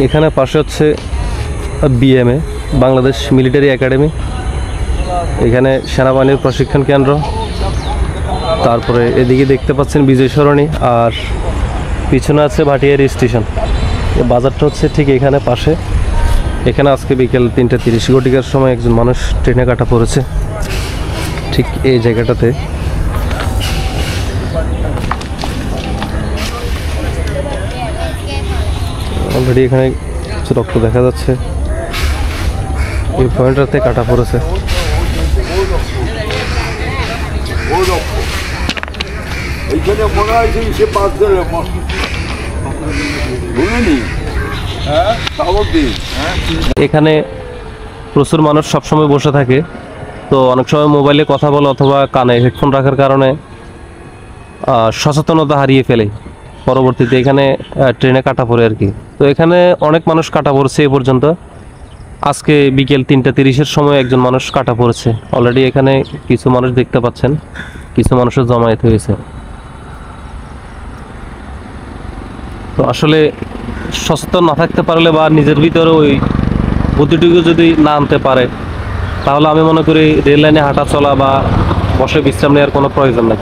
এখানে পাশে হচ্ছে বিএমএ, বাংলাদেশ মিলিটারি একাডেমি। এখানে সেনাবাহিনীর প্রশিক্ষণ কেন্দ্র। তারপরে এদিকে দেখতে পাচ্ছেন বিজয় সরণি, আর পিছনে আছে ভাটিয়ারি স্টেশন। এই বাজারটা হচ্ছে ঠিক এখানে পাশে। এখানে আজকে বিকেল 3:30 ঘটিকার সময় একজন মানুষ ট্রেনে কাটা পড়েছে ঠিক এই জায়গাটাতে। অলরেডি এখানে কিছু রক্ত দেখা যাচ্ছে। এই পয়েন্টটাতে কাটা পড়েছে। এখানে প্রচুর মানুষ সবসময় বসে থাকে, তো অনেক সময় মোবাইলে কথা বলে অথবা কানে হেডফোন রাখার কারণে সচেতনতা হারিয়ে ফেলে। পরবর্তীতে এখানে ট্রেনে কাটা পড়ে আর কি। তো এখানে অনেক মানুষ কাটা পড়েছে এ পর্যন্ত। আজকে বিকেল 3:30-এর সময় একজন মানুষ কাটা পড়েছে। অলরেডি এখানে কিছু মানুষ দেখতে পাচ্ছেন, কিছু মানুষের জমায়েত হয়েছে। তো আসলে সচেতন না থাকতে পারলে বা নিজের ভিতরে ওই বুদ্ধিটুকু যদি না আনতে পারে, তাহলে আমি মনে করি রেল লাইনে হাঁটা চলা বা বসে বিশ্রাম নেওয়ার কোনো প্রয়োজন নেই।